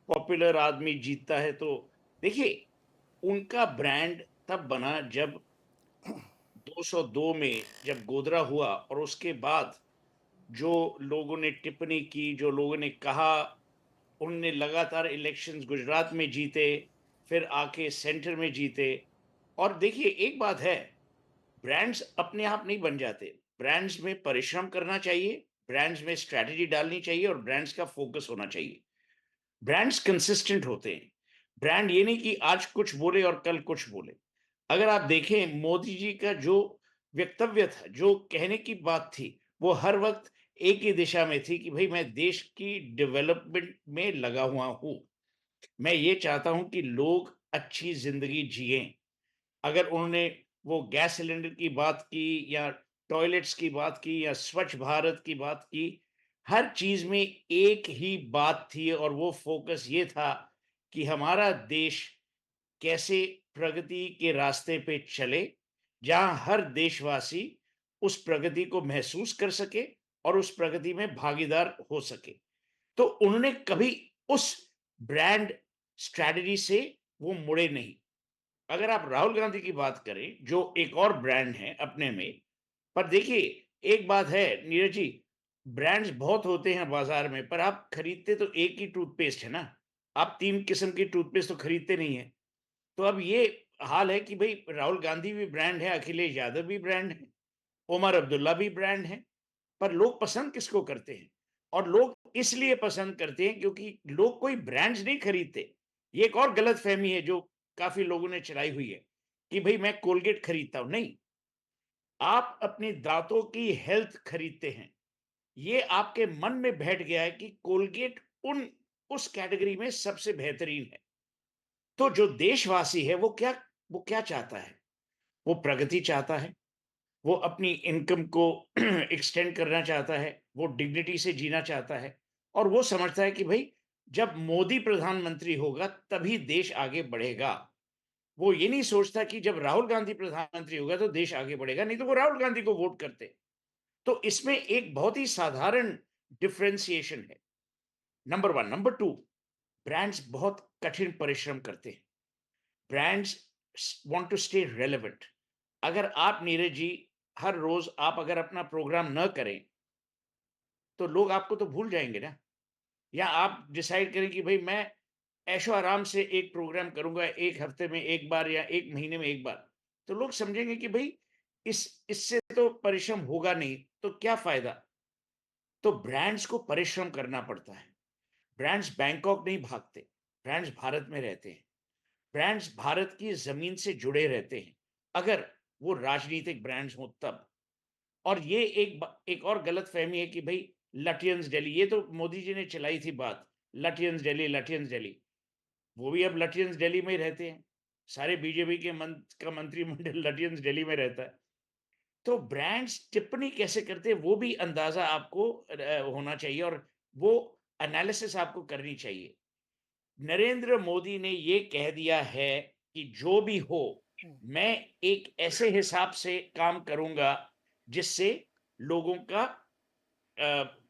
Popular आदमी जीतता है तो देखिए, उनका ब्रांड तब बना जब 202 में जब गोधरा हुआ और उसके बाद जो लोगों ने टिप्पणी की, जो लोगों ने कहा, उनने लगातार इलेक्शंस गुजरात में जीते, फिर आके सेंटर में जीते। और देखिए एक बात है, ब्रांड्स अपने आप नहीं बन जाते। ब्रांड्स में परिश्रम करना चाहिए, ब्रांड्स में स्ट्रैटेजी डालनी चाहिए और ब्रांड्स का फोकस होना चाहिए। ब्रांड्स कंसिस्टेंट होते हैं। ब्रांड ये नहीं कि आज कुछ बोले और कल कुछ बोले। अगर आप देखें मोदी जी का जो वक्तव्य था, जो कहने की बात थी, वो हर वक़्त एक ही दिशा में थी कि भई मैं देश की डेवलपमेंट में लगा हुआ हूँ। मैं ये चाहता हूँ कि लोग अच्छी ज़िंदगी जिएँ। अगर उन्होंने वो गैस सिलेंडर की बात की या टॉयलेट्स की बात की या स्वच्छ भारत की बात की, हर चीज़ में एक ही बात थी और वो फ़ोकस ये था कि हमारा देश कैसे प्रगति के रास्ते पे चले, जहाँ हर देशवासी उस प्रगति को महसूस कर सके और उस प्रगति में भागीदार हो सके। तो उन्होंने कभी उस ब्रांड स्ट्रैटेजी से वो मुड़े नहीं। अगर आप राहुल गांधी की बात करें, जो एक और ब्रांड है अपने में, पर देखिए, एक बात है नीरज जी, ब्रांड्स बहुत होते हैं बाज़ार में, पर आप खरीदते तो एक ही टूथपेस्ट है ना, आप 3 किस्म की टूथपेस्ट तो खरीदते नहीं हैं। तो अब ये हाल है कि भई राहुल गांधी भी ब्रांड है, अखिलेश यादव भी ब्रांड है, उमर अब्दुल्ला भी ब्रांड है, पर लोग पसंद किसको करते हैं? और लोग इसलिए पसंद करते हैं क्योंकि लोग कोई ब्रांड्स नहीं खरीदते। ये एक और गलतफ़हमी है जो काफ़ी लोगों ने चलाई हुई है, कि भई मैं कोलगेट खरीदता हूँ, नहीं, आप अपने दाँतों की हेल्थ खरीदते हैं। ये आपके मन में बैठ गया है कि कोलगेट उन उस कैटेगरी में सबसे बेहतरीन है। तो जो देशवासी है वो क्या चाहता है? वो प्रगति चाहता है, वो अपनी इनकम को एक्सटेंड करना चाहता है, वो डिग्निटी से जीना चाहता है और वो समझता है कि भई जब मोदी प्रधानमंत्री होगा तभी देश आगे बढ़ेगा। वो ये नहीं सोचता कि जब राहुल गांधी प्रधानमंत्री होगा तो देश आगे बढ़ेगा, नहीं तो वो राहुल गांधी को वोट करते। तो इसमें एक बहुत ही साधारण डिफरेंशिएशन है, नंबर 1। नंबर 2, ब्रांड्स बहुत कठिन परिश्रम करते हैं। Brands want to stay relevant. अगर आप नीरज जी हर रोज आप अगर अपना प्रोग्राम न करें तो लोग आपको तो भूल जाएंगे ना। या आप डिसाइड करें कि भाई मैं ऐशो आराम से एक प्रोग्राम करूंगा, एक हफ्ते में एक बार या एक महीने में एक बार, तो लोग समझेंगे कि भाई इससे तो परिश्रम होगा नहीं, तो क्या फायदा। तो ब्रांड्स को परिश्रम करना पड़ता है। ब्रांड्स बैंकॉक नहीं भागते, ब्रांड्स भारत में रहते हैं। ब्रांड्स भारत की ज़मीन से जुड़े रहते हैं, अगर वो राजनीतिक ब्रांड्स हों तब। और ये एक और गलतफ़हमी है कि भई लटियंस दिल्ली, ये तो मोदी जी ने चलाई थी बात, लटियंस दिल्ली। वो भी अब लटियंस दिल्ली में ही रहते हैं। सारे बीजेपी के मंत्रिमंडल लटियंस दिल्ली में रहता है। तो ब्रांड्स टिप्पणी कैसे करते हैं, वो भी अंदाज़ा आपको होना चाहिए और वो एनालिसिस आपको करनी चाहिए। नरेंद्र मोदी ने ये कह दिया है कि जो भी हो, हुँ, मैं एक ऐसे हिसाब से काम करूँगा जिससे लोगों का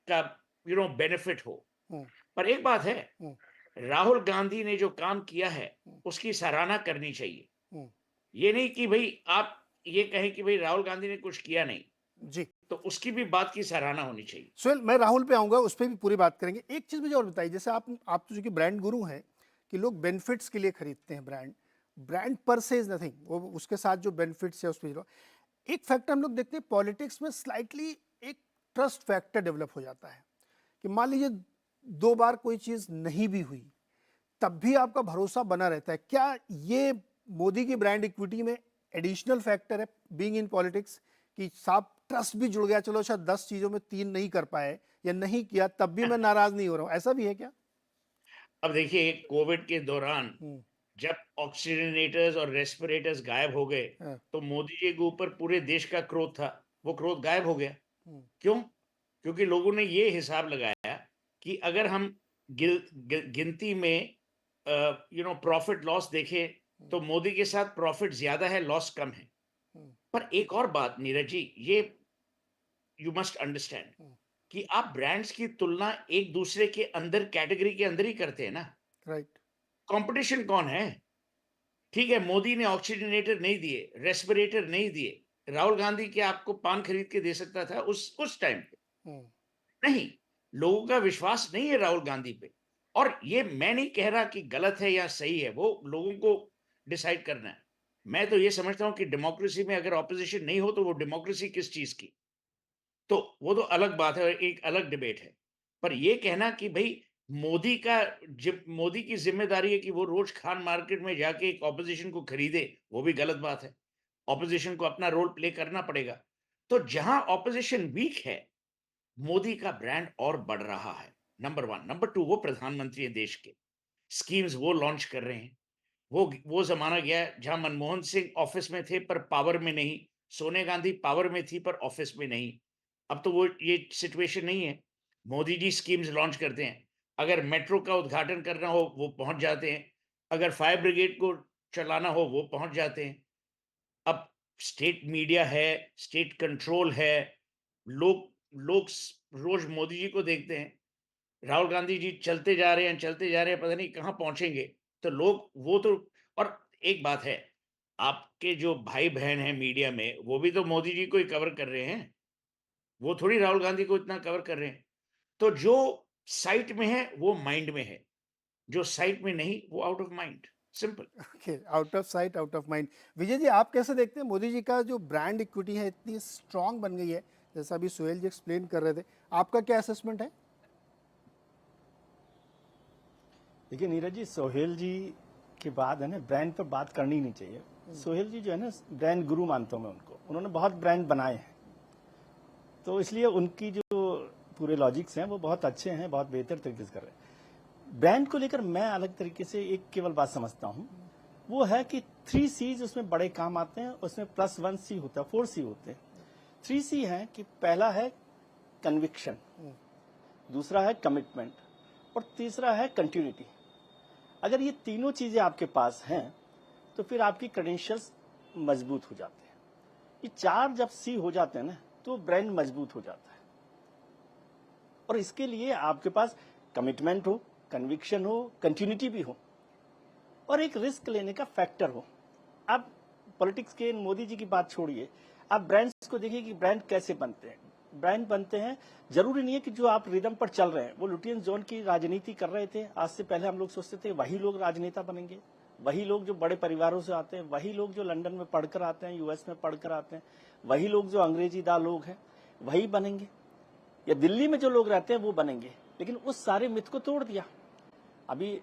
बेनिफिट हो। हुँ, पर एक बात है, हुँ, राहुल गांधी ने जो काम किया है, हुँ, उसकी सराहना करनी चाहिए। हुँ। ये नहीं कि भई आप ये कहें कि भई राहुल गांधी ने कुछ किया नहीं, जी। तो उसकी भी बात की सराहना होनी चाहिए। सुहेल, मैं राहुल पे आऊँगा, उस पे भी पूरी बात करेंगे। एक चीज़ मुझे और बताइए, जैसे आप तो चूँकि ब्रांड गुरु हैं, कि लोग बेनिफिट्स के लिए खरीदते हैं ब्रांड। ब्रांड पर से इज़ नथिंग, वो उसके साथ जो बेनिफिट्स है, उस पे एक फैक्टर हम लोग देखते हैं पॉलिटिक्स में स्लाइटली, एक ट्रस्ट फैक्टर डेवलप हो जाता है, कि मान लीजिए 2 बार कोई चीज़ नहीं भी हुई, तब भी आपका भरोसा बना रहता है। क्या ये मोदी की ब्रांड इक्विटी में एडिशनल फैक्टर है, बीइंग इन पॉलिटिक्स, कि साहब ट्रस्ट भी जुड़ गया, चलो शायद 10 चीज़ों में 3 नहीं कर पाए या नहीं किया, तब भी मैं नाराज़ नहीं हो रहा हूँ, ऐसा भी है क्या? अब देखिए कोविड के दौरान हुँ, जब ऑक्सीजनेटर्स और रेस्पिरेटर्स गायब हो गए, हाँ, तो मोदी जी के ऊपर पूरे देश का क्रोध था, वो क्रोध गायब हो गया। हुँ, क्यों? क्योंकि लोगों ने ये हिसाब लगाया कि अगर हम गिनती में प्रॉफिट लॉस देखें, हुँ, तो मोदी के साथ प्रॉफिट ज़्यादा है, लॉस कम है। हुँ, पर एक और बात नीरज जी, ये यू मस्ट अंडरस्टैंड हुँ, कि आप ब्रांड्स की तुलना एक दूसरे के अंदर कैटेगरी के अंदर ही करते हैं ना। राइट। कंपटीशन कौन है? ठीक है, मोदी ने ऑक्सीजनेटर नहीं दिए, रेस्पिरेटर नहीं दिए। राहुल गांधी क्या आपको पान खरीद के दे सकता था उस टाइम पे? हुँ, नहीं, लोगों का विश्वास नहीं है राहुल गांधी पे। और ये मैं नहीं कह रहा कि गलत है या सही है, वो लोगों को डिसाइड करना है। मैं तो ये समझता हूँ कि डेमोक्रेसी में अगर ऑपोज़िशन नहीं हो, तो वो डेमोक्रेसी किस चीज़ की? तो वो तो अलग बात है और एक अलग डिबेट है। पर ये कहना कि भई मोदी की ज़िम्मेदारी है कि वो रोज़ खान मार्केट में जाके एक ऑपोज़िशन को खरीदे, वो भी गलत बात है। ऑपोज़िशन को अपना रोल प्ले करना पड़ेगा। तो जहाँ ऑपोज़िशन वीक है, मोदी का ब्रांड और बढ़ रहा है, नंबर 1। नंबर 2, वो प्रधानमंत्री हैं देश के। स्कीम्स वो लॉन्च कर रहे हैं। वो ज़माना गया है जहाँ मनमोहन सिंह ऑफ़िस में थे पर पावर में नहीं, सोनिया गांधी पावर में थी पर ऑफ़िस में नहीं। अब तो वो ये सिचुएशन नहीं है। मोदी जी स्कीम्स लॉन्च करते हैं। अगर मेट्रो का उद्घाटन करना हो, वो पहुँच जाते हैं। अगर फायर ब्रिगेड को चलाना हो, वो पहुँच जाते हैं। अब स्टेट मीडिया है, स्टेट कंट्रोल है, लोग लोग रोज मोदी जी को देखते हैं। राहुल गांधी जी चलते जा रहे हैं, पता नहीं कहाँ पहुंचेंगे। तो लोग वो तो, और एक बात है, आपके जो भाई बहन हैं मीडिया में, वो भी तो मोदी जी को ही कवर कर रहे हैं। वो थोड़ी राहुल गांधी को इतना कवर कर रहे हैं। तो जो साइट में है वो माइंड में है, जो साइट में नहीं वो out of mind. Simple. Okay, out of sight, out of mind. Vijay ji, आप कैसे देखते हैं मोदी जी का जो ब्रांड इक्विटी है इतनी स्ट्रांग बन गई है, जैसा अभी सुहेल जी एक्सप्लेन कर रहे थे, आपका क्या असेसमेंट है? देखिए नीरज जी, सोहेल जी के बाद है ना ब्रांड पर बात करनी नहीं चाहिए। सोहेल जी जो है ना, ब्रांड गुरु मानता हूं मैं उनको। उन्होंने बहुत ब्रांड बनाए हैं, तो इसलिए उनकी जो पूरे लॉजिक्स हैं वो बहुत अच्छे हैं, बहुत बेहतर तरीके से कर रहे हैं। ब्रांड को लेकर मैं अलग तरीके से एक केवल बात समझता हूं, वो है कि 3 C's उसमें बड़े काम आते हैं। उसमें +1 C होता है, 4 C होते हैं। 3 C है कि पहला है कन्विक्शन, दूसरा है कमिटमेंट और तीसरा है कंटिन्यूटी। अगर ये तीनों चीजें आपके पास हैं तो फिर आपकी क्रेडेंशियल्स मजबूत हो जाते हैं। ये 4 जब सी हो जाते हैं ना, तो ब्रांड मजबूत हो जाता है। और इसके लिए आपके पास कमिटमेंट हो, कन्विक्शन हो, कंटिन्यूटी भी हो और एक रिस्क लेने का फैक्टर हो। अब पॉलिटिक्स के मोदी जी की बात छोड़िए, आप ब्रांड्स को देखिए कि ब्रांड कैसे बनते हैं। ब्रांड बनते हैं, जरूरी नहीं है कि जो आप रिदम पर चल रहे हैं, वो लुटियन जोन की राजनीति कर रहे थे आज से पहले, हम लोग सोचते थे वही लोग राजनेता बनेंगे, वही लोग जो बड़े परिवारों से आते हैं, वही लोग जो लंदन में पढ़कर आते हैं, यूएस में पढ़कर आते हैं, वही लोग जो अंग्रेजीदा लोग हैं वही बनेंगे, या दिल्ली में जो लोग रहते हैं वो बनेंगे। लेकिन उस सारे मिथ को तोड़ दिया। अभी